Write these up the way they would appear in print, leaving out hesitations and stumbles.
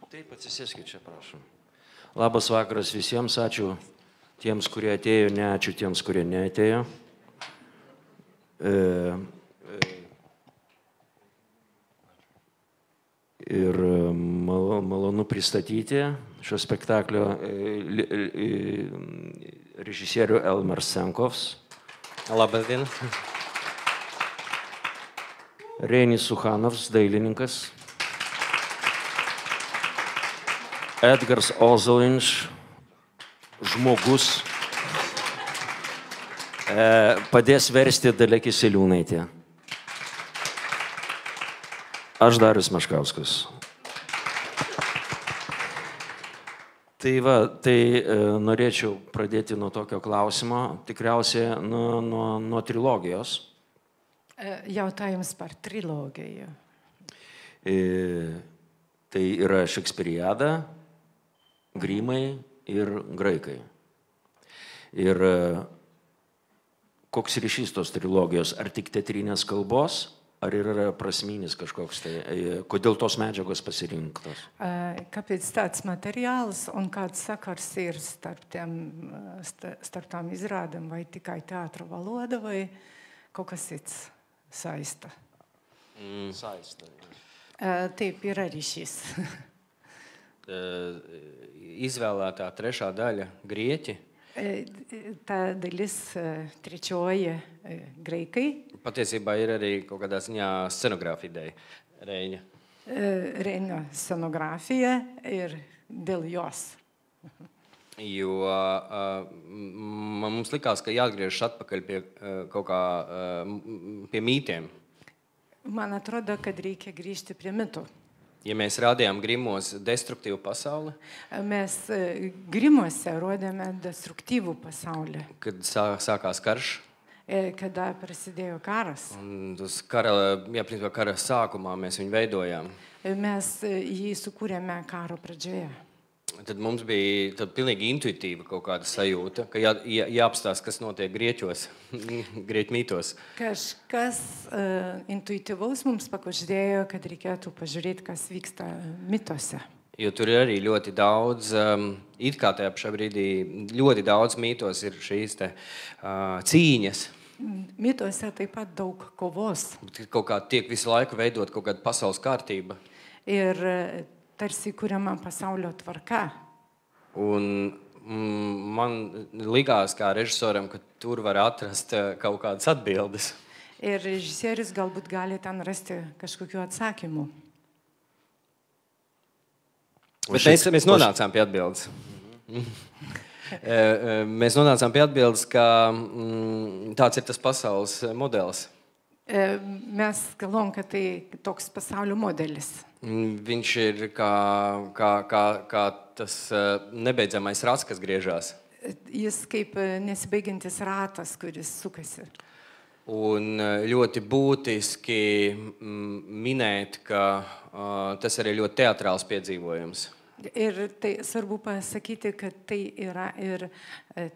Taip, atsisėskit čia, prašom. Labas vakaras visiems, ačiū tiems, kurie atėjo, ne ačiū tiems, kurie neatėjo. Ir malonu pristatyti šio spektaklio režisierių Elmar Senkovs. Labas dienas. Reinis Suchanovs, dailininkas. Edgars Ozolinš, žmogus. Padės versti Dalia Kiseliūnaitė. Aš Darius Meškauskas. Tai norėčiau pradėti nuo tokio klausimo, tikriausiai nuo trilogijos. Jautājums par trilogiju. Tai yra Šekspiriada, Grimai ir Graikai. Ir koks ryšys tos trilogijos? Ar tik teatrinės kalbos? Ar yra prasminis kažkoks tai? Kodėl tos medžiagos pasirinktos? Kāpēc tāds materiāls un kāds sakars ir starp tām izrādēm, vai tikai teātra valoda, vai kaut kas cits saista? Saista. Taip, yra ryšys. Izvēlētā trešā daļa grieķi. Tā dalis trečioji graikai. Patiesībā ir arī kaut kādā ziņā scenogrāfija ideja Reiņa. Reiņa scenogrāfija ir dēļ jos. Jo mums likās, ka jāatgriežas atpakaļ pie kaut kā pie mītiem. Man atrodo, kad reikia grįžti prie mitų. Ja mēs rādījām Grimos destruktīvu pasauli, mes Grimuose rodėme destruktyvų pasaulį. Kad sākās karš. Kada prasidėjo karas. Un tas kara sākumā mēs viņu veidojām. Mes jį sukūrėme karo pradžioje. Tad mums bija pilnīgi intuitīva kaut kāda sajūta, ka jāapstāsta, kas notiek Grieķos, Grieķu mītos. Kažkas intuityvaus mums pakuždėjo, kad reikėtų pažiūrėti, kas vyksta mituose. Jo tur ir arī ļoti daudz, it kā tajā pašā brīdī, ļoti daudz mītos ir šīs te cīņas. Mituose taip pat daug kovos. Kaut kā tiek visu laiku veidot kaut kāda pasaules kārtība. Ir tarsi kuriama pasaulio tvarka. Un man likās kā režisoram, ka tur var atrast kaut kādas atbildes. Ir režisierius galbūt gali ten rasti kažkokių atsakymų. Bet mēs nonācām pie atbildes. Mēs nonācām pie atbildes, ka tāds ir tas pasaules modelis. Mes galvom, kad tai toks pasaulio modelis. Viņš ir kā tas nebeidzamais rats, kas griežās. Jis kaip nesibaigiantis ratas, kuris sukasi. Un ļoti būtiski minēt, ka tas arī ļoti teatrāls piedzīvojums. Ir tai svarbu pasakyti, kad tai yra ir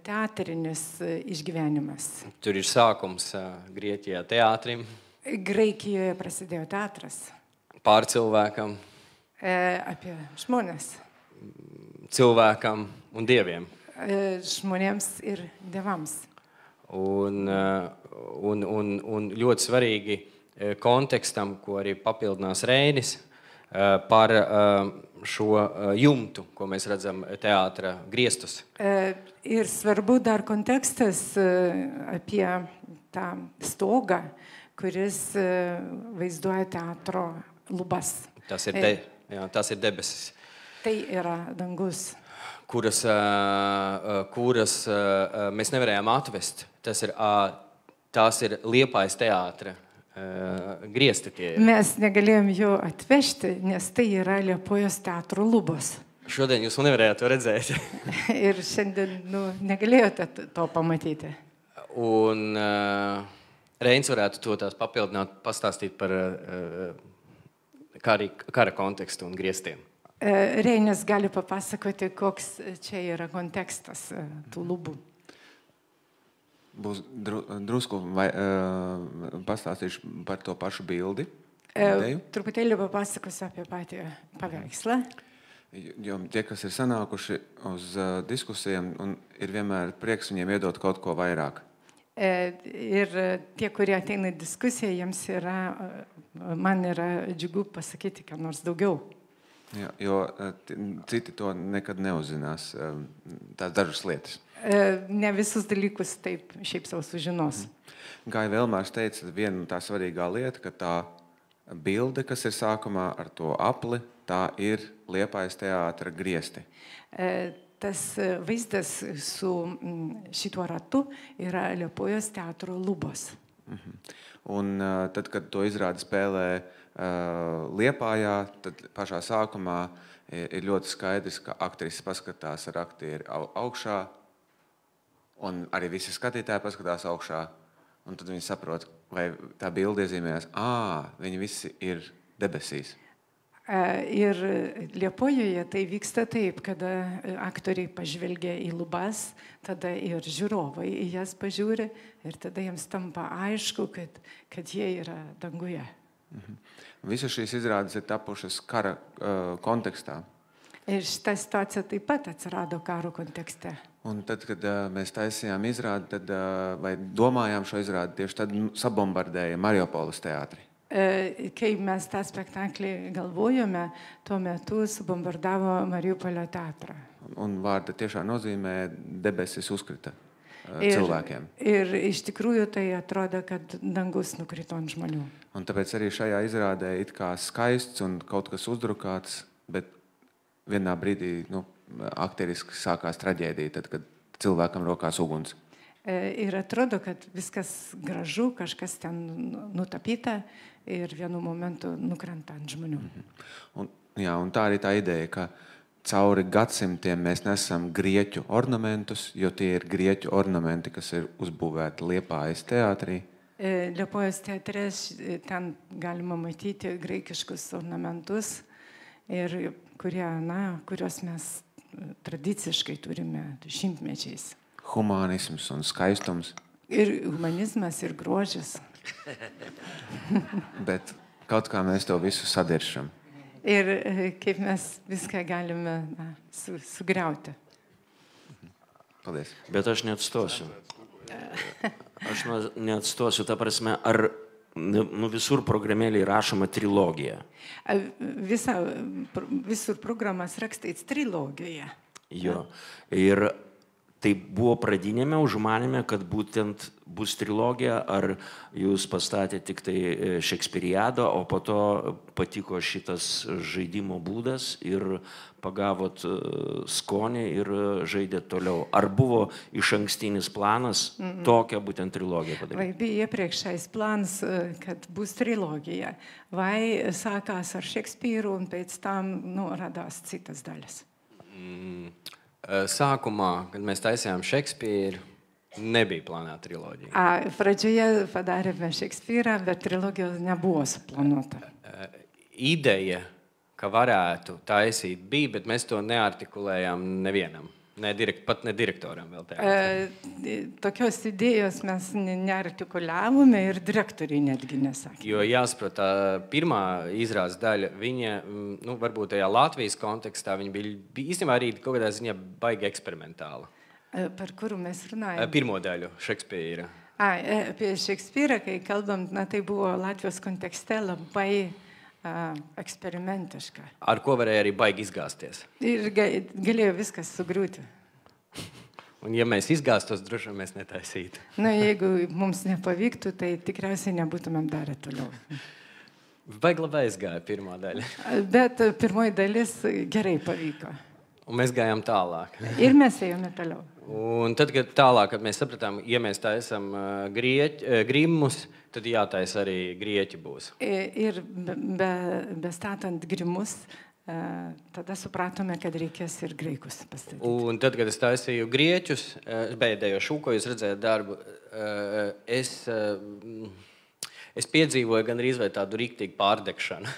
teatrinis išgyvenimas. Tur ir sākums Grieķijā teātrim. Graikijoje prasidėjo teatras. Pārcilvēkam. Apie žmonės. Cilvēkam un dieviem. Žmonėms ir dievams. Un ļoti svarīgi kontekstam, ko arī papildinās Reinis, par šo jumtu, ko mēs redzam teātra griestus. Ir svarbu dar kontekstas apie tą stogą, kuris vaizduoja teatro lubas. Tas ir debesis. Tai yra dangus. Kuras mēs nevarējām atvest. Tās ir Liepājas teātra griesti tie. Mes negalėjom jo atvežti, nes tai yra Liepojos teatro lubos. Šodien jūs nevarējāt to redzēt. Ir šiandien negalėjote to pamatyti. Un Reins varētu to tās papildināt, pastāstīt par kara kontekstu un griestiem. Reinis gali papasakoti, koks čia yra kontekstas tų lubų. Būs drusku pastāstīšu par to pašu bildi. ideju. Truputėlį papasakosiu apie patį paveikslą. Jo tie, kas ir sanākuši uz diskusijām, un ir vienmēr prieks viņiem iedot kaut ko vairāk. Ir tie, kurie ateina į diskusiją, jiems man yra džiugu pasakyti, ką nors daugiau. Ja, jo citi to nekad neuzzinās, tās dažas lietas. Ne visus dalykus taip šiaip sau sužinos. Kā jau Elmārs teica, viena tā svarīgā lieta, ka tā bilde, kas ir sākumā ar to apli, tā ir Liepājas teātra griesti. Tas vaizdas su šituo ratu yra Liepojos teatro lubos. Un tad, kad to izrādi spēlē Liepājā, tad pašā sākumā ir ļoti skaidrs, ka aktrises paskatās ar aktieri augšā, un arī visi skatītāji paskatās augšā, un tad viņi saprot, vai tā bilde iezīmējās, viņi visi ir debesīs. Ir Liepojoje tai vyksta taip, kada aktoriai pažvelgia į lubas, tada ir žiūrovai į jas pažiūri ir tada jiems tampa aišku, kad jie yra danguje. Visas šīs izrādes ir tapušas kara kontekstā. Ir šita situacija taip pat atsirado karo kontekste. Un tad, kad mēs taisījām izrādi, vai domājām šo izrādi, tieši tad sabombardēja Mariupoles teātri. Kai mes tą spektaklį galvojome, tuo metu subombardavo Mariupolio teatrą. Un vārda tiešām nozīmē debesis uzkrita cilvēkiem. Ir iš tikrųjų tai atrodo, kad dangus nukrito ant žmonių. Un tāpēc arī šajā izrādē it kā skaists un kaut kas uzdrukāts, bet vienā brīdī akteriski sākās traģēdija, tad, kad cilvēkam rokās uguns. Ir atrodo, kad viskas gražu, kažkas ten nutapyta ir vienu momentu nukrenta ant žmonių. Un tā arī tā ideja, ka cauri gadsimtiem mēs nesam grieķu ornamentus, jo tie ir grieķu ornamenti, kas ir uzbūvēti Liepājas teātrī. Liepojos teatre ten galima matyti graikiškus ornamentus, ir kuriuos mes tradiciškai turime šimtmečiais. Humānisms un skaistums. Ir humanizmas, ir grožis. Bet kaut kā mēs to visu sadiršam. Ir kaip mes viską galime sugriauti. Paldies. Bet aš neatstosiu. Aš neatstosiu, ta prasme, ar visur programėlėje rašoma trilogija. Visur programas rakstais trilogija. Jo. Ir tai buvo pradinėme užmanėme, kad būtent bus trilogija, ar jūs pastatėte tik tai Šekspiriadą, o po to patiko šitas žaidimo būdas ir pagavot skonį ir žaidėt toliau. Ar buvo išankstinis planas tokią būtent trilogiją padaryti? Vai bija iepriekšējais plāns, kad būs trilogija, vai sākās ar Šekspīru un pēc tam radās citas daļas? Sākumā, kad mēs taisījām Šekspīru, nebija plānota triloģija. Pradžioje padarėme Šekspīrą, bet trilogija nebuvo suplanuota. Ideja, ka varētu taisīt, bija, bet mēs to neartikulējām nevienam. Pat ne direktoram vēl teātrī. Tokios idėjos mes neartikuliavome ir direktoriai netgi nesakė. Jo jāsaprot, tā pirmā izrādes daļa, viņa, varbūt tajā Latvijas kontekstā, viņa bija īstenībā arī kaut kādā ziņā baigi eksperimentāla. Par kuru mēs runājam? Pirmo daļu, Šekspīra. Apie Šekspyrą, kai kalbam, tai buvo Latvijos kontekste labai eksperimentiška. Ar ko varēja arī baigi izgāzties. Ir galėjo viskas sugriūti. Un ja mēs izgāstos, droši vien mēs netaisītu. Jeigu mums nepavyktų, tai tikriausiai nebūtumėm darę toliau. Baigi labi aizgāja pirmā daļa. Bet pirmoji dalis gerai pavyko. Un mēs gājām tālāk. Ir mēs ejome toliau. Un tad, kad tālāk, kad mēs sapratām, ja mēs taisam grimus, tad jātais arī grieķi būs. Ir bestatant grimus, tada supratome, kad reikės ir graikus pastatyti. Un tad, kad es taisīju grieķus, bēdējo šūko, jūs redzējāt darbu, es piedzīvoju gan arī tādu rīktīgu pārdegšanu.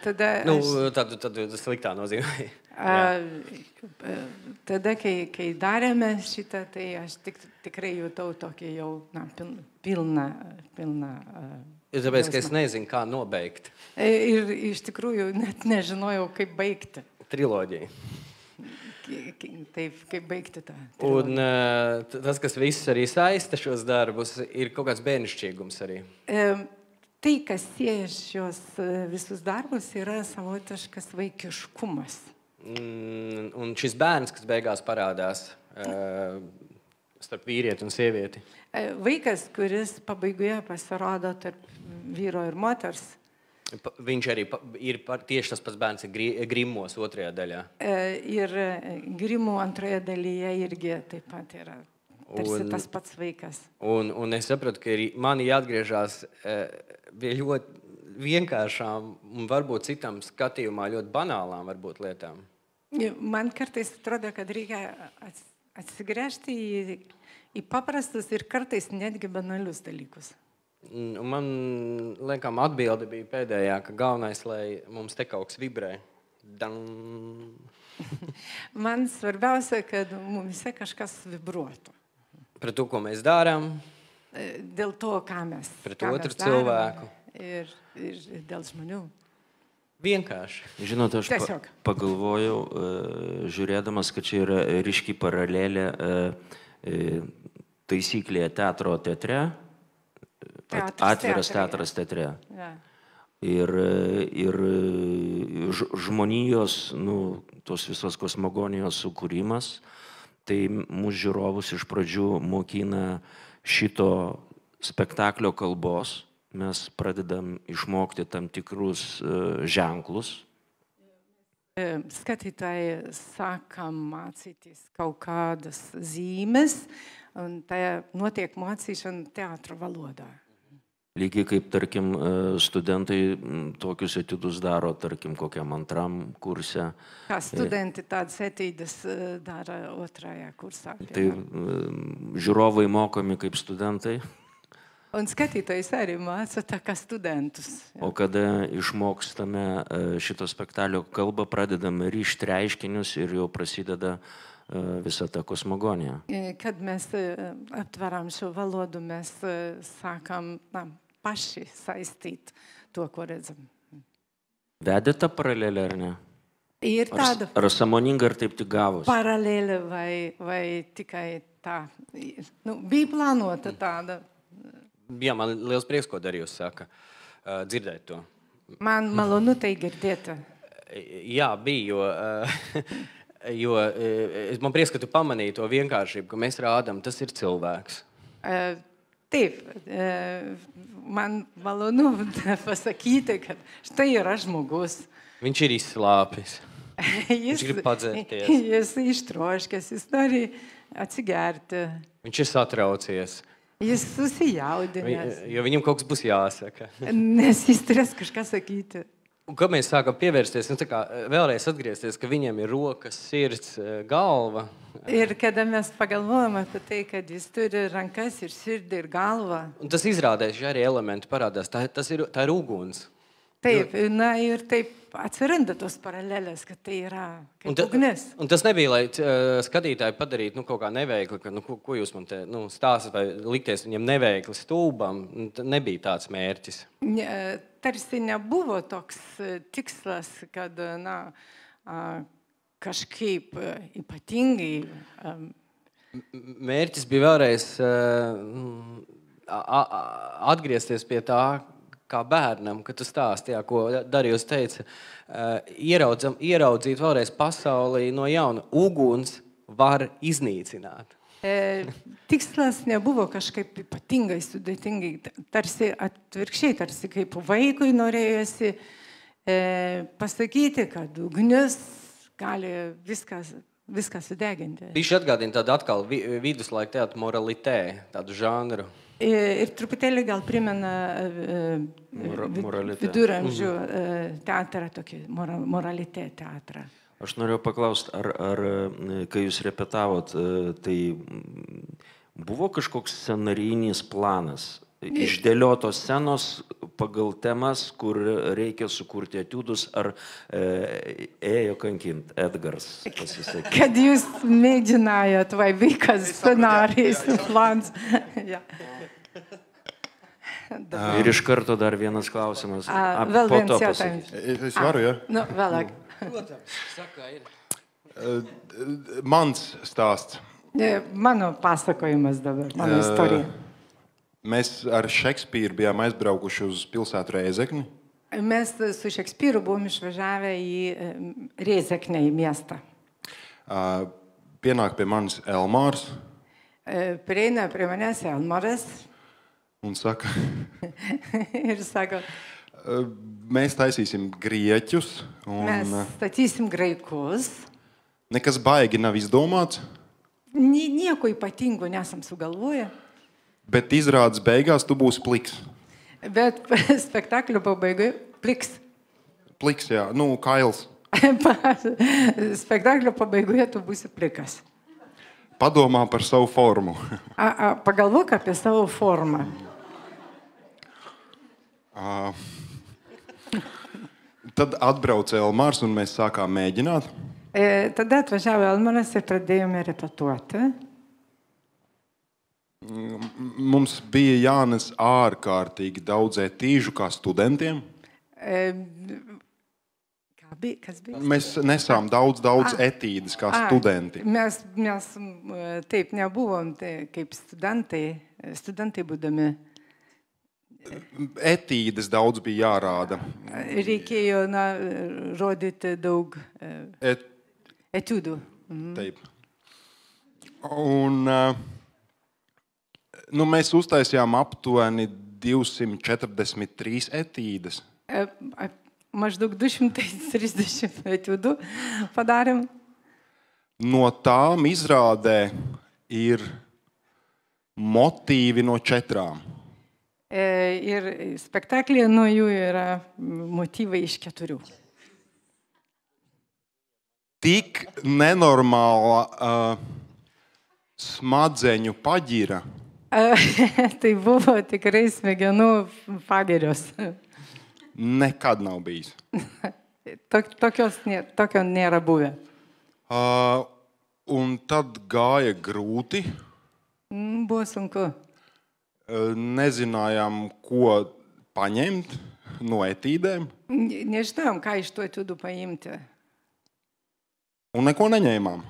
Tādu sliktā nozīmē. Tada, kai darėme šitą, tai aš tikrai jutau tokį jau pilną Tāpēc, ka es nezinu, kā nobeigt Ir iš tikrųjų net nežinojau, kaip baigti. triloģiju. Taip, kaip baigti tą. Un tas, kas visus arī saista šos darbus, ir kaut kāds bērnišķīgums arī. Tai, kas sieja šios visus darbus, yra savotiškas vaikiškumas. Un šis bērns, kas beigās parādās starp vīrieti un sievieti. Vaikas, kuris pabaigoje pasirodo tarp vyro ir moters, Viņš arī ir tieši tas pats bērns Grimos otrajā daļā. Ir Grimų antroje dalyje irgi taip pat yra tarsi tas pats vaikas. Un es sapratu, ka man jāatgriežās pie ļoti vienkāršām un varbūt citam skatījumā ļoti banālām varbūt lietām. Man kartais atrodo, kad reikia atsigręžti į paprastus ir kartais netgi banalius dalykus. Un man liekam atbilde bija pēdējā, ka galvenais, lai mums te kaut kas vibrē. Man svarbiausia, kad mumise kažkas vibruotų. Pret to, ko mēs darām. Dėl to, ką mes Pret otru cilvēku. Ir dėl žmonių. Vienkārši. Žinote, aš Tiesiog. pagalvojau, žiūrėdamas, kad čia yra ryški paralelė taisyklėje teatre. Atviras teatras teatre. Ja. Ir žmonijos, tos visos kosmogonijos sukūrimas, tai mūsų žiūrovus iš pradžių mokina šito spektaklio kalbos. Mes pradedam išmokti tam tikrus ženklus. Skatītāji sākam mācīties kaut kādas zīmes, un tā notiek mācīšana teātra valodā. Lygiai kaip, tarkim, studentai tokius etiudus daro, tarkim, kokiam antram kurse. Kā studenti tādas etīdes dara otrajā kursā. Tai žiūrovai mokomi kaip studentai. Un skatītājs arī māca tā kā studentus. O kada išmokstame šito spektaklio kalbą, pradedame rišti reiškinius ir jau prasideda visa ta kosmogonija. Kad mes aptveram šo valodu, mes sākam paši saistīt to, ko redzam. Vedė tą paralelę, ar ne? Ir tāda Ar sąmoninga, ar taip tik gavus? paralēle vai tikai tā. Bija plānota tāda. Jā, man liels prieks, ko Darījus saka, dzirdēt to. Man malonu tai girdėti. Jā, bija, jo man prieks, ka tu pamanīji to vienkāršību, ka mēs rādam, tas ir cilvēks. Taip, man malonu pasakyti, kad štai yra žmogus. Viņš ir izslāpis. Viņš grib padzerties. Jis ištroškęs, jis nori atsigerti. Viņš ir satraucies. Jis susijaudinęs. Jo viņam kaut kas būs jāsaka. Nes jis turės kažką sakyti. Un kad mēs sākam pievērsties, vēlreiz atgriezties, ka viņam ir rokas, sirds, galva. Ir kada mes pagalvojam apie tai, kad jis turi rankas ir širdį ir galvą. Un tas izrādēs, ja arī elementi parādās, tā ir uguns. Taip, ir taip atsiranda tos paralelės, kad tai yra kaip ugnis. Un tas nebija, lai skatītāji padarītu kaut kā neveikli, ka ko jūs man te stāstat vai likties viņam neveikli stulbam. Nebija tāds mērķis. Tarsi nebuvo toks tikslas, kad kažkaip ypatingai. Mērķis bija vēlreiz atgriezties pie tā, kā bērnam, kad tu stāstīji, ko Darījus teica, ieraudzīt vēlreiz pasaulī no jauna. Uguns var iznīcināt. Tikslas nebuvo kažkaip ypatingai, sudėtingai, tarsi atvirkščiai, tarsi kaip vaikui norėjosi pasakyti, kad ugnis gali viską sudeginti. Viņš atgādina tādu atkal viduslaika teātra moralitē, tādu žanru. Ir truputėlį gal primena viduramžių teatrą, tokį moralité teatrą. Aš norėjau paklausti, ar kai jūs repetavot, tai buvo kažkoks scenarijinis planas, išdėliotos scenos pagal temas, kur reikia sukurti etiudus, ar ėjo kankint Edgars pasisakyti? Kad jūs mėginājot, vai vaikas scenarijais plans. Ir iš karto dar vienas klausimas. Vēl Po viens to jautājums. Es varu, ja? Nu, vēlāk. Mans stāsts. Mano pasakojimas dabar, mano istorija. Mēs ar Šekspīru bijām aizbraukuši uz pilsētu Rēzekni. Mes su Šekspyru buvom išvažiavę į Rėzeknę, į miestą. Pienāk pie manis Elmārs Prieina prie manęs Elmaras un saka, ir sako, mēs taisīsim grieķus. mes statysim graikus. Nekas baigi nav izdomāts, Nieko ypatingo nesam sugalvoję, bet izrādes beigās tu būsi pliks. bet spektaklio pabaigoje pliks. Pliks, jā, nu, kails. Spektaklio pabaigoje tu būsi plikas. Padomā par savu formu. Pagalvok apie savo formą. Tad atbrauca Elmārs un mēs sākām mēģināt. Tada atvažiavo Elmaras ir pradėjome repetuoti. Mums bija jānes ārkārtīgi daudz etīžu kā studentiem. Kas bija? Mēs nesām daudz etīdes kā studenti. Mes taip nebuvom kaip studentai būdami. Etīdes daudz bija jārāda. Reikėjo rodyti daug etiudų. Taip. Un mēs uztaisījām aptuveni 243 etīdes. Maždaug 230 etiudų padarėm. No tām izrādē ir motīvi no 4. Ir spektaklėje nuo jų yra motyvai iš 4. Tik nenormāla smadzeņu paģira. Tai buvo tikrai smegenų pagirios. Nekad nav bijis. Tokio nėra buvę. Un tad gāja grūti. Buvo sunku. Nezinājām, ko paņemt no etīdēm. Nežinojom, ką iš tų etiudų paimti. Un neko neņēmām.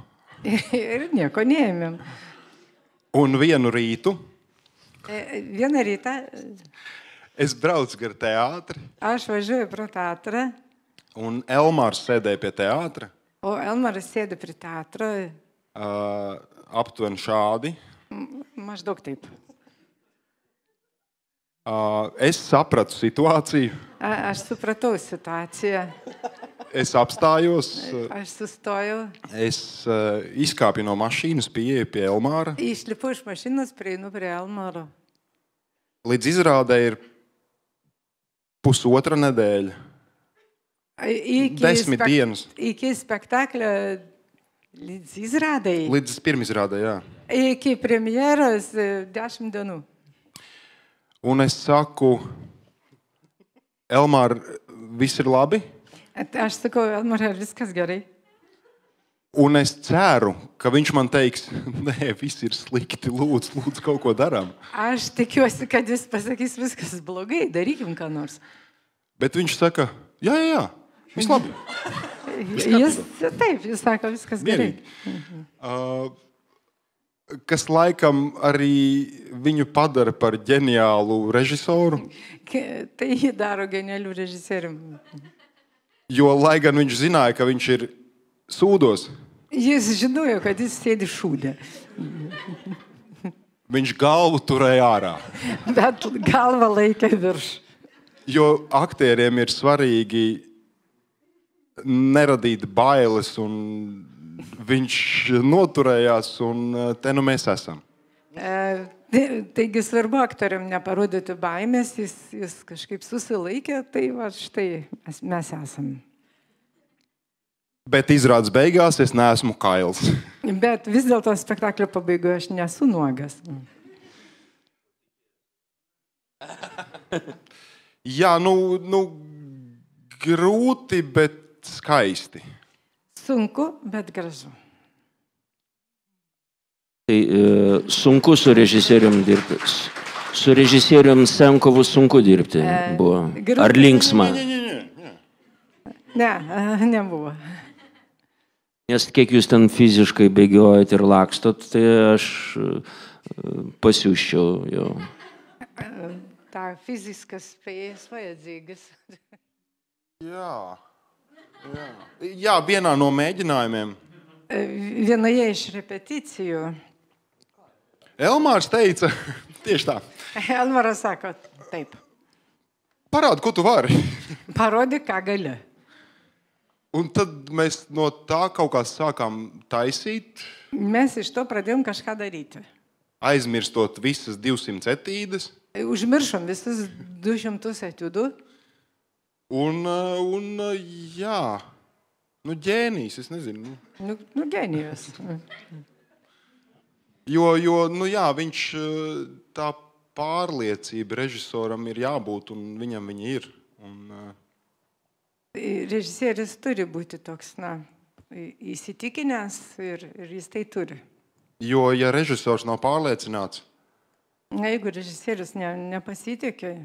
Ir nieko neėmėm. Un vienu rītu Vieną rytą es braucu gar teātri. aš važiuoju pro teatrą, Un Elmārs sēdēja pie teātra. o Elmaras sėdi prie teatro, Aptuveni šādi. maždaug taip. Es sapratu situāciju. Aš supratau situaciją, Es apstājos. aš sustojau, Es izkāpu no mašīnas, pieeju pie Elmāra. išlipu iš mašinos, prieinu prie Elmaro. Līdz izrādē ir pusotra nedēļa. 10 dienas. Iki spektaklio izrādai. Līdz pirmizrādē, jā. Iki premjeros 10 dienų. Un es saku, Elmār, viss ir labi? Aš sakau, Elmara, viskas gerai. Un es ceru, ka viņš man teiks, nē, viss ir slikti, lūdzu, kaut ko darām. Aš tikiuosi, kad jis pasakys, viskas blogai, darykim ką nors. Bet viņš saka, jā, viss labi. Jis sako, viskas gerai. Kas laikam arī viņu padara par ģeniālu režisoru. Tai jį daro genialių režisierium. Jo, lai gan viņš zināja, ka viņš ir sūdos, Jis žinojo, kad jis sėdi šūdė. viņš galvu turēja ārā. Bet galva laikė virš. Jo aktieriem ir svarīgi neradīt bailes, un viņš noturējās, un te nu mēs esam. Taigi svarbu aktoriam neparodyti baimės, jis kažkaip susilaikė, tai va štai mes esam. Bet izrādes beigās es neesmu kails. Bet vis dėlto spektaklio pabaigoje aš nesu nuogas. Jā, grūti, bet skaisti. Sunku, bet gražu. Tai sunku su režisierium dirbti. Su režisierium Senkovu sunku dirbti buvo. Ar linksma? Ne, nebuvo. Nes kiek jūs ten fiziškai bėgiojat ir lakstot, tai aš pasiūščiau jau. Tā fiziskas spējas vajadzīgas. Jā. Jā, vienā no mēģinājumiem. Vienoje iš repeticijų. Elmārs teica, tieši tā. Elmaras sako, taip. Parādi, ko tu vari. Parodi, ką gali. Un tad mēs no tā kaut kā sākām taisīt, Mes iš to pradėjom kažką daryti. aizmirstot visas 200 etīdes. Užmiršom visus 200 etiudų. Un jā, ģēnijs, es nezinu. Nu, genijus. Jo jā, viņš tā pārliecība režisoram ir jābūt, un viņam viņa ir. Režisierius turi būti toks, įsitikinęs ir jis tai turi. Jo, ja režisors nav pārliecināts, Jeigu režisierius nepasitikė,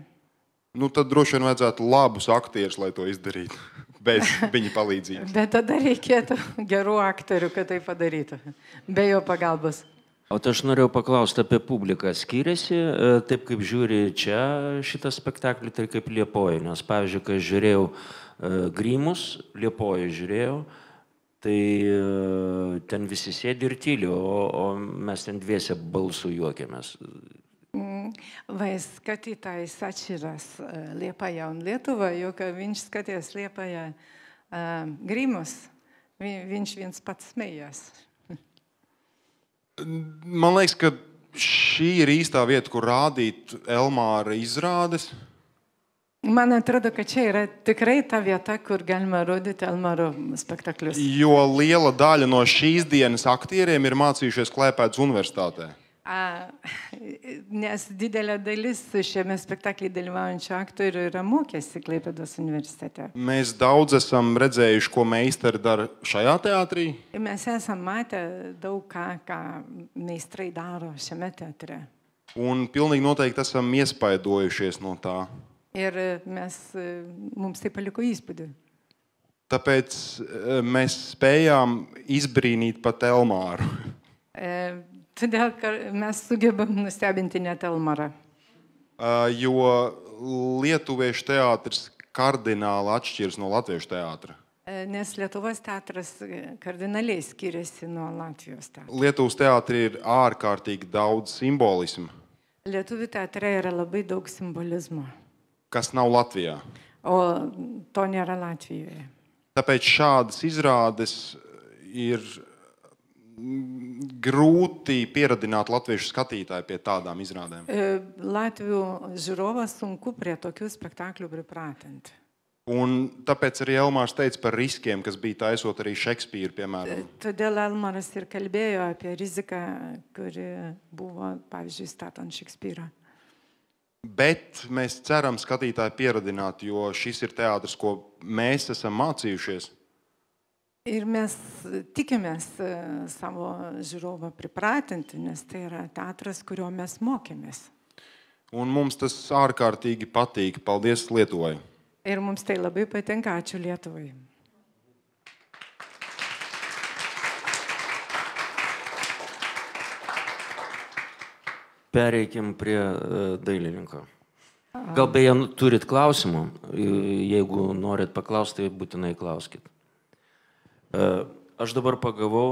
tad droši vien vajadzētu labus aktierus, lai to izdarītu, bez viņa palīdzības. bet tada reikėtų gerų aktorių, kad tai padarytų, be jo pagalbos. O tai aš norėjau paklausti apie publiką. Skiriasi taip, kaip žiūri čia šitą spektaklį, tai kaip Liepoja. Nes, pavyzdžiui, kai žiūrėjau Grimus, Liepoja žiūrėjau, tai ten visi sėdi ir tyli, o mes ten dviese balsų juokėmės. Vai skatytājs atšķiras Liepaja un Lietuva, jo ka viņš skatījās Liepaja Grimus, viņš viens pats smējās. Man liekas, ka šī ir īstā vieta, kur rādīt Elmāra izrādes. Man atrodo, kad čia yra tikrai ta vieta, kur galima rodyti Elmaro spektaklius. Jo liela daļa no šīs dienas aktieriem ir mācījušies Klaipēdas universitātē. Nes didelė dalis šiame spektaklyje dalyvaujančių aktorių yra mokėsi Klaipėdos universitete. Mēs daudz esam redzējuši, ko meistari dara šajā teātrī. Mes esam matę daug ką meistrai daro šiame teatre. Un pilnīgi noteikti esam iespaidojušies no tā. Ir mums tai paliko įspūdį. Tāpēc mēs spējām izbrīnīt pat Elmāru. Todėl mes sugebam nustebinti net Elmarą. Jo lietuviešu teātris kardināli atšķiras no latviešu teātra. Nes Lietuvos teatras kardinaliai skiriasi nuo Latvijos teatro. Lietuvas teātrī ir ārkārtīgi daudz simbolismu, Lietuvių teatre yra labai daug simbolizmo, kas nav Latvijā. o to nėra Latvijoje. Tāpēc šādas izrādes ir grūti pieradināt latviešu skatītāju pie tādām izrādēm. Latvių žiūrovą sunku prie tokių spektaklių pripratinti. Un tāpēc arī Elmārs teica par riskiem, kas bija taisot arī Šekspīru, piemēram. Todėl Elmaras ir kalbėjo apie riziką, kuri buvo, pavyzdžiui, statant Šekspyrą. Bet mēs ceram skatītāju pieradināt, jo šis ir teātris, ko mēs esam mācījušies. Ir mes tikimės savo žiūrovą pripratinti, nes tai yra teatras, kurio mes mokėmės. Un mums tas ārkārtīgi patīk. Paldies Lietuvai! Ir mums tai labai patinka. Ačiū Lietuvai. Pereikim prie dailininko. Gal beje turit klausimų? Jeigu norit paklausti, tai būtinai klauskit. Aš dabar pagavau,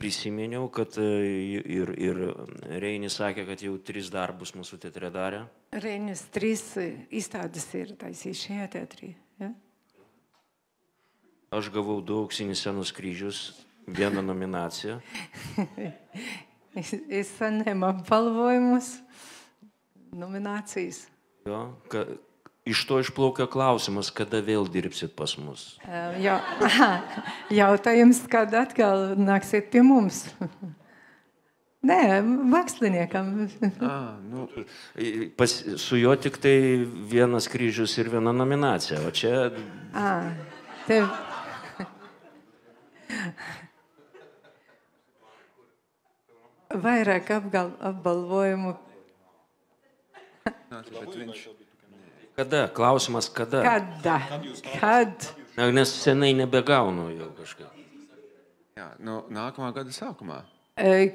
prisiminiau, kad ir Reinis sakė, kad jau 3 darbus mūsų teatre darė. Reinis 3 įstadas ir tais išėjo teatrį. Ja? Aš gavau 2 auksinius Scenos kryžius, 1 nominaciją. Į Sanemo apvalvojimus, nominacijas. Jo, iš to išplaukia klausimas, kada vėl dirbsit pas mus. Jautājums, kad atkal nāksiet pie mums. Nē, māksliniekam. Su juo tik tai 1 kryžius ir 1 nominacija, o čia... Taip. vairāk apbalvojumų. Kada? Klausimas kada? Kad? Nes senai nebegaunu jau kažkaip. Jā, nākamā gada sākumā.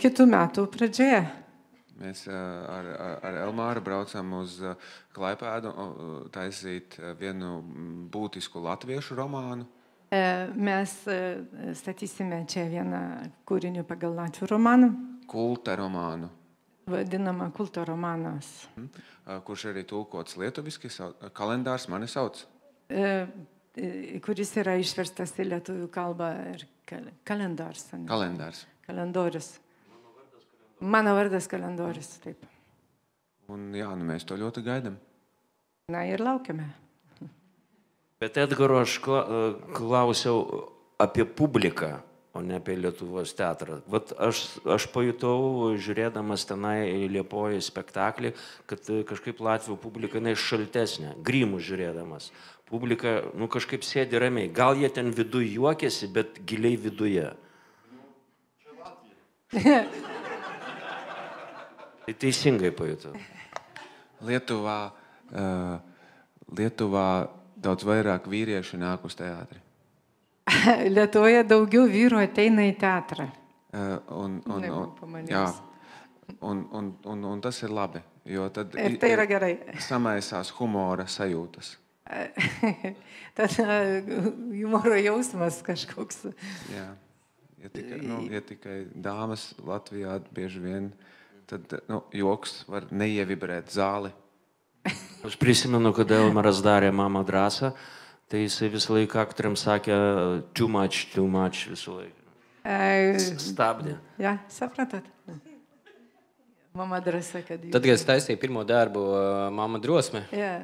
Kitų metų pradžioje. Mēs ar Elmāru braucam uz Klaipēdu taisīt vienu būtisku latviešu romānu. Mes statysime čia vieną kūrinį pagal latvių romaną. Kulta romānu. Vadinama kulto romanas. Kurš arī tulkots lietuviski, kalendārs mani sauc. Kuris yra išverstas į lietuvių kalbą ir kalendārs. Kalendorius. Mano vardas kalendorius, taip. Un jā, mēs to ļoti gaidam. Na ir laukiame. Bet Edgaro aš klausiau apie publiką, o ne apie Lietuvos teatrą. Vat aš pajutau, žiūrėdamas tenai Liepojoj spektaklį, kad kažkaip Latvių publika šaltesnė, Grimų žiūrėdamas. Publika, kažkaip sėdi ramiai. Gal jie ten viduje juokiasi, bet giliai viduje. Tai teisingai pajutau. Lietuvā daudz vairāk vīriešu nāk uz teātri. Lietuvoje daugiau vyrų ateina į teatrą. Jā, un tas ir labi, jo tad ir tai yra gerai. Samaisās humora sajūtas. Tad humoro jausmas kažkoks. Jā, ja tikai dāmas Latvijā bieži vien, tad joks var neievibrēt zāli. Aš prisimenu, kad Elmaras darė Mama drąsą, tai jisai visą laiką aktoriams sakė too much visą laiką. Stabdė. Jā, sapratat? Mama drąsa, kad... Tad, kad es taisīju pirmo darbu Mama drosme. Jā,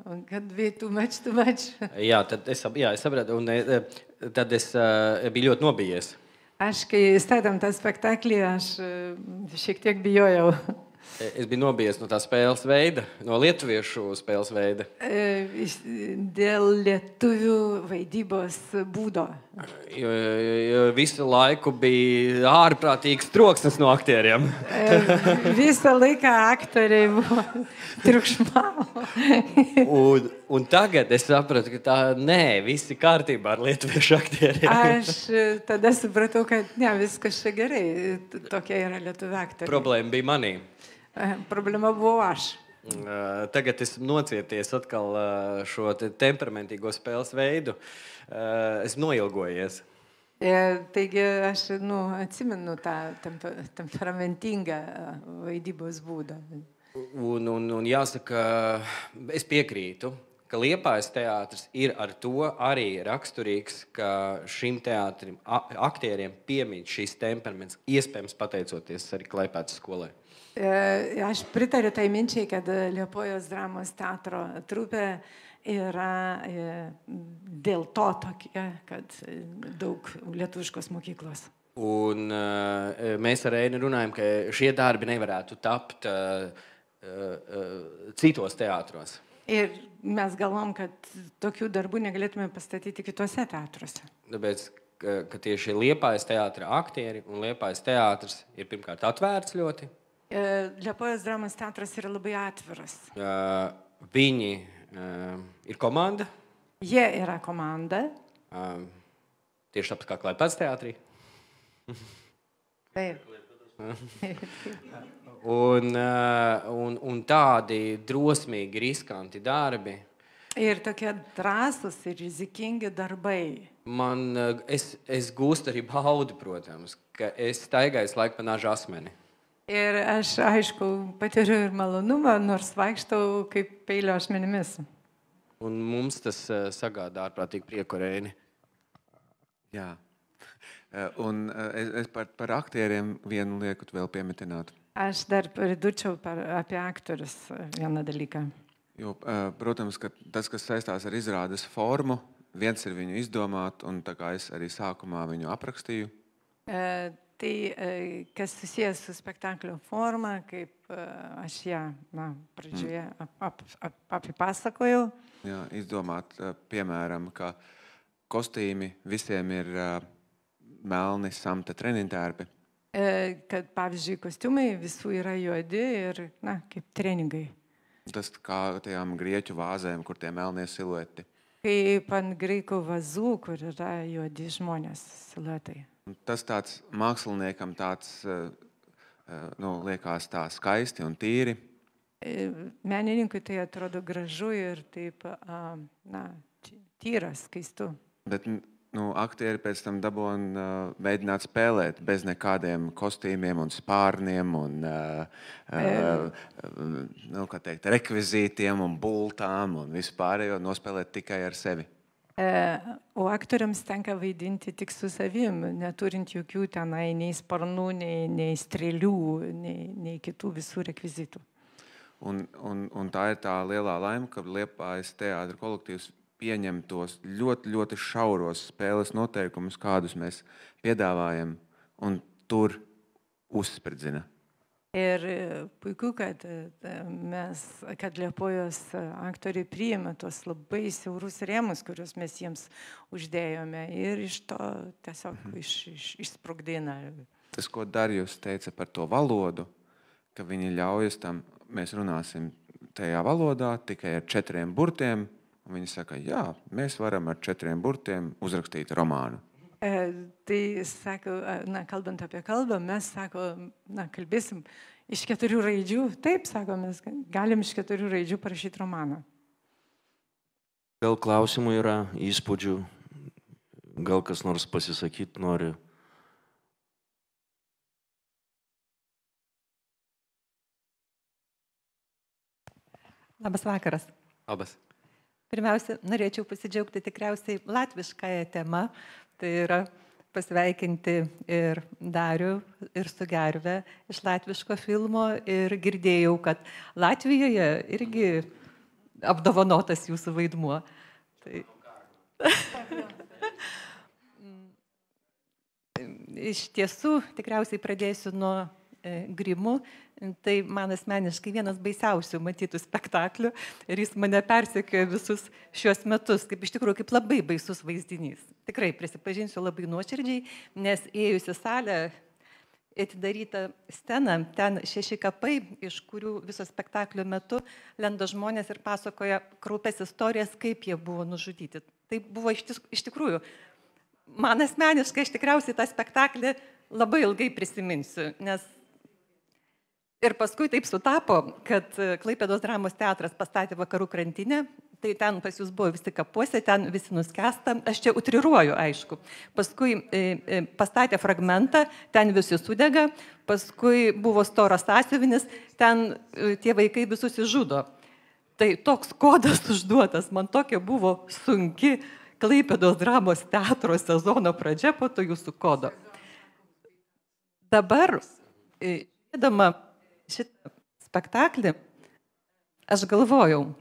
un kad bija too much. Jā, tad es sapratu, un tad es biju ļoti nobijies. Aš, kai statām tą spektaklį, aš šiek tiek bijojau. Es biju nobijies no tā spēles veida, no lietuviešu spēles veida. Dėl lietuvių vaidybos būdo. Jo visu laiku bija ārprātīgs troksnis no aktieriem. Visą laiką aktoriai buvo triukšmavo. Un tagad es sapratu, ka visi kārtībā ar lietuviešu aktieriem. Aš tada supratau, kad viskas čia gerai. Tokie yra lietuvių aktoriai. Problēma bija manī. Problēma buvo aš. Tagad esmu nocieties atkal šo temperamentīgo spēles veidu. Esmu noilgojies. Taigi aš atsimenu tą temperamentingą vaidybos būdą. Un jāsaka, es piekrītu, ka Liepājas teātris ir ar to arī raksturīgs, ka šim teātrim aktieriem piemīt šīs temperaments, iespējams pateicoties arī Klaipēdas skolai. Aš pritariu tai minčiai, kad Liepojos dramos teatro trupė yra dėl to tokia, kad daug lietuviškos mokyklos. Un mēs ar Einu runājam, ka šie darbi nevarētu tapt citos teātros. Ir mes galvom, kad tokių darbų negalėtume pastatyti kitose teatruose. Tāpēc, ka tieši Liepājas teātra aktieri un Liepājas teātris ir pirmkārt atvērts ļoti. Liepojos dramos teatras yra labai atviras. Viņi ir komanda. Jie yra komanda. Tieši tāpat kā Klaipēdas teātrī. Taip. Un tādi drosmīgi, riskanti darbi. Ir tokie drąsūs ir rizikingi darbai. Es gūstu arī baudi, protams, ka es staigāju laiku pa naža asmeni. Ir aš, aišku, patiriu ir malonumą, nors vaikštau kaip peilio ašmenimis. Un mums tas sagādā ārprātīgi prieku ar Eini. Jā. Un es par aktieriem vienu lieku vēl piemetināt. Aš dar pridurčiau apie aktorius vieną dalyką. Jo, protams, ka tas, kas saistās ar izrādes formu, viens ir viņu izdomāt, un tā kā es arī sākumā viņu aprakstīju. Tai, kas susijęs su spektaklio forma, kaip aš ją pradžioje apipasakojau. Jā, izdomāt, piemēram, ka kostīmi visiem ir melni samta trenintērpi. Kad, pavyzdžiui, kostiumai visų yra juodi ir, na, kaip treningai. Tas kā tajām grieķu vāzēm, kur tie melnie silueti. Kaip ant graikų vazų, kur yra juodi žmonės siluetai. Tas tāds māksliniekam tāds, liekas tā skaisti un tīri. Menininkui tai atrodo gražu ir taip, na, tyras, skaistu. Bet aktieri pēc tam dabūna mēģināt spēlēt bez nekādiem kostīmiem un spārniem un kā teikt, rekvizītiem un bultām un vispārējo nospēlēt tikai ar sevi. O aktoriams tenka vaidinti tik su savim, neturint jokių tenai nei sparnų, nei strėlių, nei kitų visų rekvizitų. Un tā ir tā lielā laime, ka Liepājas teātra kolektīvs pieņem tos ļoti, ļoti šauros spēles noteikumus, kādus mēs piedāvājam, un tur uzspridzina. Ir puiku, kad Liepojos aktoriai priima tos labai siaurus rėmus, kuriuos mes jiems uždėjome, ir iš to tiesiog išsprogdina. Tas, ko Darjus teica par to valodu, ka viņi ļaujas tam, mēs runāsim tajā valodā tikai ar 4 burtiem, un viņi saka, jā, mēs varam ar 4 burtiem uzrakstīt romānu. Tai sako, na, kalbant apie kalbą, mes sako, na, kalbėsim iš 4 raidžių. Taip, sako, mes galim iš 4 raidžių parašyti romaną. Gal klausimų yra, įspūdžių, gal kas nors pasisakyti nori. Labas vakaras. Labas. Pirmiausia, norėčiau pasidžiaugti tikriausiai latviškąją temą. Tai yra pasveikinti ir Darių, ir Sugervę iš latviško filmo. Ir girdėjau, kad Latvijoje irgi apdovanotas jūsų vaidmuo. Tai... Iš tiesų, tikriausiai pradėsiu nuo Grimų. Tai man asmeniškai vienas baisiausių matytų spektaklių ir jis mane persekiojo visus šios metus, kaip iš tikrųjų kaip labai baisus vaizdinys. Tikrai prisipažinsiu labai nuoširdžiai, nes ėjus į salę, atidaryta scena, ten 6 kapai, iš kurių viso spektaklio metu lenda žmonės ir pasakoja kraupes istorijas, kaip jie buvo nužudyti. Tai buvo iš tikrųjų, man asmeniškai aš tikriausiai tą spektaklį labai ilgai prisiminsiu, nes ir paskui taip sutapo, kad Klaipėdos dramos teatras pastatė Vakarų krantinę, tai ten pas jūs buvo visi kapuose, ten visi nuskęsta, aš čia utriruoju, aišku. Paskui pastatė fragmentą, ten visi sudega, paskui buvo storas sąsiuvinis, ten tie vaikai visus išžudo. Tai toks kodas užduotas, man tokia buvo sunki Klaipėdos dramos teatro sezono pradžia po to jūsų kodo. Dabar, žiūrėdama šitą spektaklį, aš galvojau,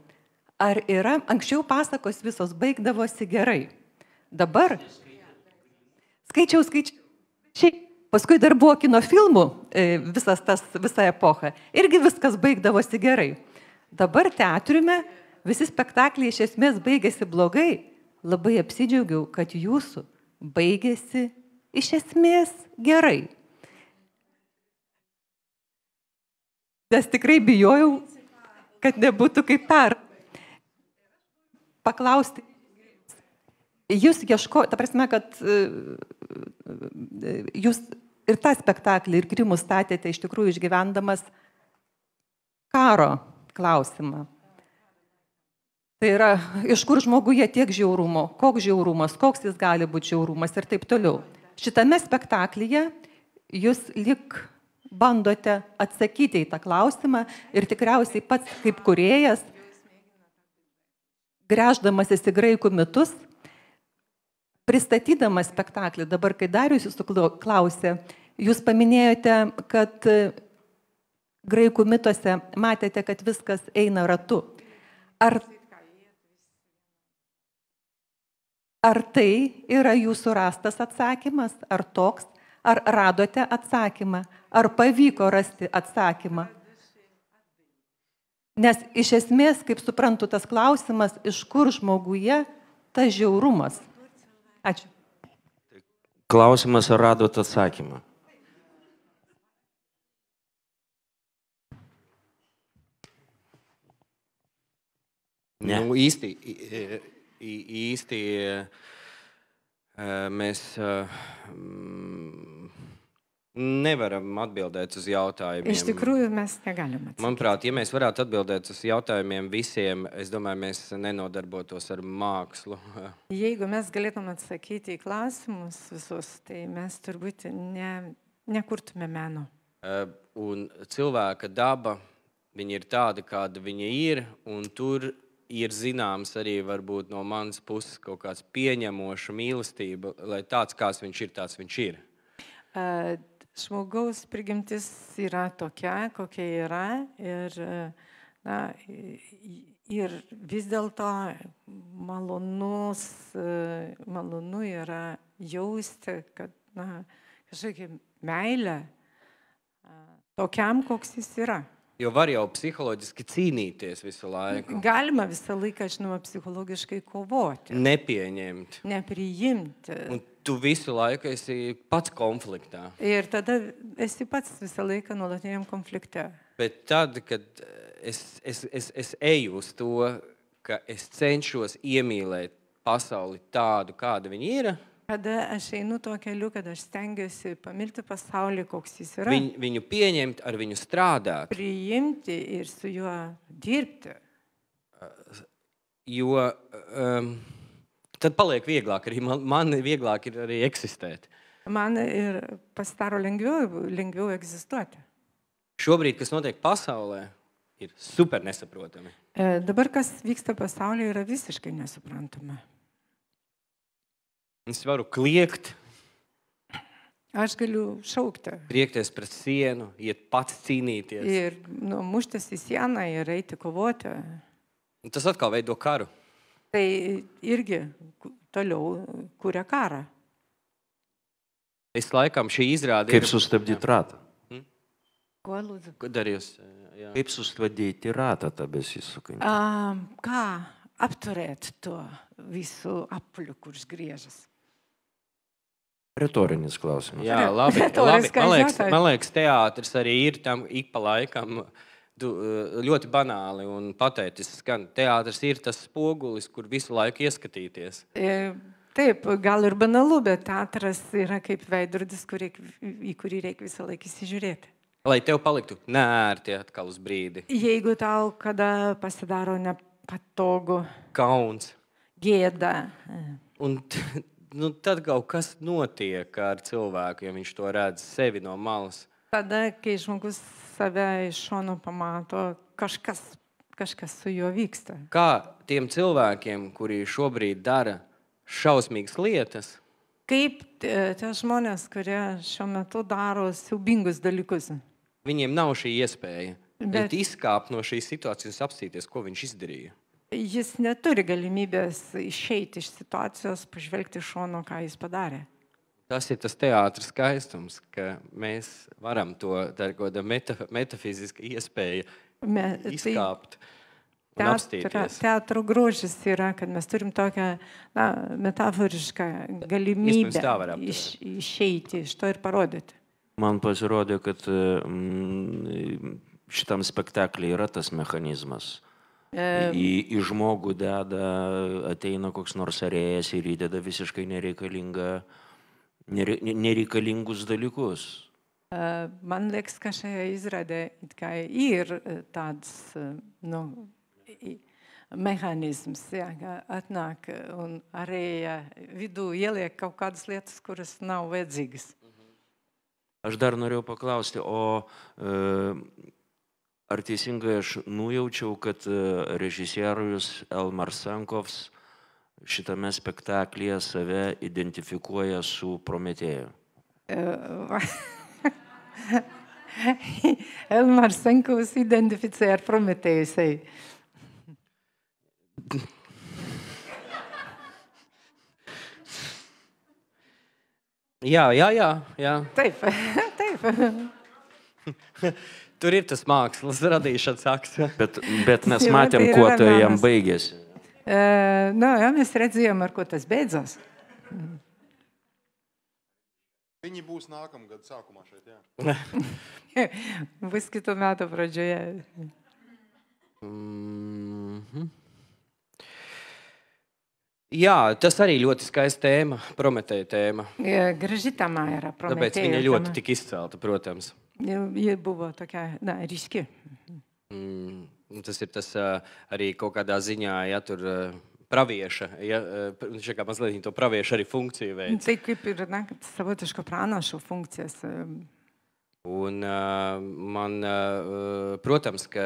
ar yra, anksčiau pasakos visos baigdavosi gerai. Dabar, skaičiau, paskui dar buvo kino filmų, visa epocha, irgi viskas baigdavosi gerai. Dabar teatriume visi spektakliai iš esmės baigėsi blogai, labai apsidžiaugiau, kad jūsų baigėsi iš esmės gerai. Nes tikrai bijojau, kad nebūtų kaip paklausti. Jūs ta prasme, kad jūs ir tą spektaklį, ir Grimų statėte iš tikrųjų išgyvendamas karo klausimą. Tai yra, iš kur žmoguje tiek žiaurumo, koks žiaurumas, koks jis gali būti žiaurumas ir taip toliau. Šitame spektaklyje jūs lyg bandote atsakyti į tą klausimą ir tikriausiai pats kaip kūrėjas, gręždamasis į graikų mitus, pristatydamas spektaklį, dabar kai Darius jūsų klausė, jūs paminėjote, kad graikų mituose matėte, kad viskas eina ratu. Ar tai yra jūsų rastas atsakymas, ar toks? Ar radote atsakymą? Ar pavyko rasti atsakymą? Nes iš esmės, kaip suprantu, tas klausimas, iš kur žmoguje tas žiaurumas. Ačiū. Klausimas, ar radot atsakymą? Ne. Nu, īsti mēs nevaram atbildēt uz jautājumiem. Iš tikrųjų, mes negalim atsakyti. Manuprāt, ja mēs varētu atbildēt uz jautājumiem visiem, es domāju, mēs nenodarbotos ar mākslu. Jeigu mes galėtum atsakyti į klausimus visus, tai mes turbūt nekurtume meno. Un cilvēka daba, viņa ir tāda, kāda viņa ir, un tur ir zināms arī varbūt no manas puses kaut kāds pieņemoša mīlestība, lai tāds, kāds viņš ir, tāds viņš ir. Žmogaus prigimtis yra tokia, kokia yra ir vis dėlto malonu yra jausti, kad kažkokia meilė tokiam, koks jis yra. Jo var jau psiholoģiski cīnīties visu laiku. Galima visą laiką, žinoma, psichologiškai kovoti. Nepieņemt. Nepriimti. Un tu visu laiku esi pats konfliktā. Ir tada esi pats visą laiką nuolatiniam konflikte. Bet tad, kad es eju uz to, ka es cenšos iemīlēt pasauli tādu, kāda viņa ir, Kada aš einu tuo keliu, kad aš stengiuosi pamilti pasaulį, koks jis yra, viņu pieņemt, ar viņu strādāt, priimti ir su juo dirbti, jo tad paliek vieglāk arī, man vieglāk ir arī eksistēt. man ir pasidaro lengviau egzistuoti. Šobrīd, kas notiek pasaulē, ir super nesaprotami. Dabar, kas vyksta pasaulyje, yra visiškai nesuprantama. Es varu kliegt, Aš galiu šaukti priekties pret sienu, iet pats cīnīties. ir muštis į sieną ir eiti kovoti. Un tas atkal veido karu. Tai irgi toliau kuria karą. Es laikam šī izrāde Kaip sustabdyti ratą? Ko, Lūdzu? Ko darījus? Jā. Kaip sustabdyti ratą tą besisukantį? Ką apturėti tuo visų appuliu, kuris griežas? Retorinis klausimas. Jā, labi. Retoriskais jautājums. Man liekas, teātris arī ir tam ik pa laikam ļoti banāli un patētiski skan. Teātris ir tas spogulis, kur visu laiku ieskatīties. Taip, gal ir banalu, bet teatras yra kaip veidrodis, į kurį reikia visą laiką įsižiūrėti. Lai tev paliktu nērti atkal uz brīdi. Jeigu tau kada pasidaro nepatogu, Kauns. gėda, Un tad kaut kas notiek ar cilvēku, ja viņš to redz sevi no malas. tada, kai žmogus save iš šono pamato, kažkas su juo vyksta. Kā tiem cilvēkiem, kuri šobrīd dara šausmīgas lietas, Kaip tie žmonės, kurie šiuo metu daro siaubingus dalykus. viņiem nav šī iespēja Bet- izkāpt no šīs situācijas un apstīties, ko viņš izdarīja. Jis neturi galimybės išeiti iš situacijos, pažvelgti iš šono, ką jis padarė. Tas ir tas teātris skaistums, ka mēs varam to, tā ir kāda metafiziska iespēja izkāpt un apstīties. Teatro grožis yra, kad mes turim tokią metaforišką galimybę Iespējams, tā var aptvert. išeiti iš to ir parodyti. Man pasirodė, kad šitam spektakliui yra tas mechanizmas. Į žmogų ateina koks nors arėjas ir įdeda visiškai nereikalingus dalykus. Man liekas, ka šioje izrādē ir tāds mehānisms, ka atnāk un arēja vidū ieliek kaut kādas lietas, kuras nav vajadzīgas. Aš dar norėjau paklausti, o ar teisingai aš nujaučiau, kad režisierius Elmar Sankovs šitame spektaklyje save identifikuoja su Prometėju? Elmar Sankovs identificerar Prometėjusai. Jā. Taip, taip. Tur ir tas mākslas radīšanas akts. Bet mes Jo, matėm, tai yra kuo tai jam menas. baigėsi. Mēs redzējām, ar ko tas beidzās. Viņi būs nākamgad sākumā šeit, jā. Bus kitų metų pradžioje. Jā, tas arī ļoti skaista tēma, Prometēja tēma. Graži tema yra Tāpēc Prometėjo viņa tema. ļoti tik izcelta, protams. Ji buvo tokia, ryški. Tas ir tas arī kaut kādā ziņā, ja tur pravieša, ja, viņš kā mazliet to pravieša arī funkciju veids. Tai kaip ir, savotiško pranašo funkcijas. Un man, protams, ka,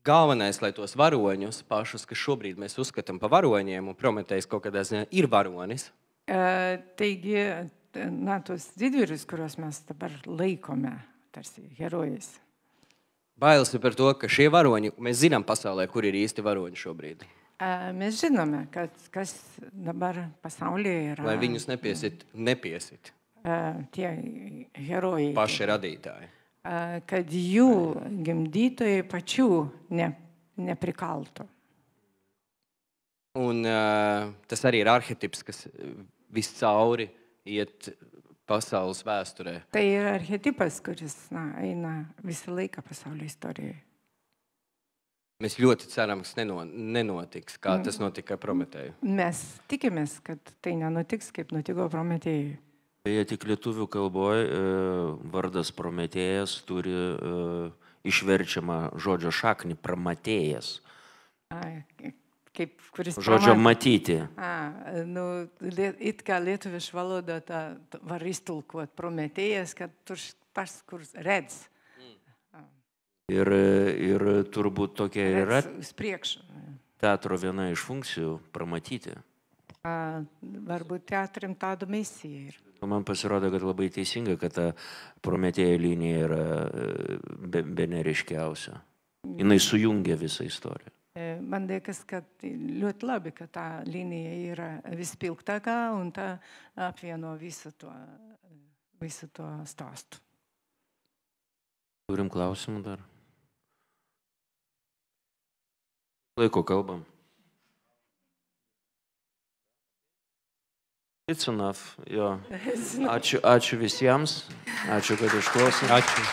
galvenais, lai tos varoņus pašus, kas šobrīd mēs uzskatām par varoņiem, un Prometējs kaut kādā ziņā ir varonis. Taigi, tos didvyrius, kuriuos mes dabar laikome, tarsi herojais. Bailes ir par to, ka šie varoņi, mēs zinām pasaulē, kur ir īsti varoņi šobrīd. Mes žinome, kad kas dabar pasaulyje yra. Lai viņus nepiesit. Tie herojai. Paši radītāji. Kad jų gimdytojai pačių neprikaltų. Un tas arī ir arhetips, kas viscauri iet pasaules vēsturē. Tai yra archetipas, kuris eina visą laiką pasaulio istorijoje. Mēs ļoti ceram, ka tas nenotiks, kā tas notika Prometēju. Mes tikimės, kad tai nenutiks, kaip nutiko Prometėjui. Beje, tik lietuvių kalboje vardas Prometėjas turi išverčiamą žodžio šaknį pramatėjas. Žodžio matyti. It kā lietuvišu valodā var iztulkot Prometējas, kad tas, kur redz. Ir turbūt tokia yra Spriekš. teatro viena iš funkcijų pramatyti. Varbūt teatrim tādu misiją ir. Man pasirodė, kad labai teisinga, kad ta Prometėjo linija yra bene ryškiausia. Jinai sujungia visą istoriją. Man liekas, kad ļoti labi, kad ta linija yra vispilgtākā un ta apvieno visu to stāstu. Turim klausimų dar? Laiko kalbam. It's enough, jo. Ačiū visiems. Ačiū, kad išklausėte. Ačiū.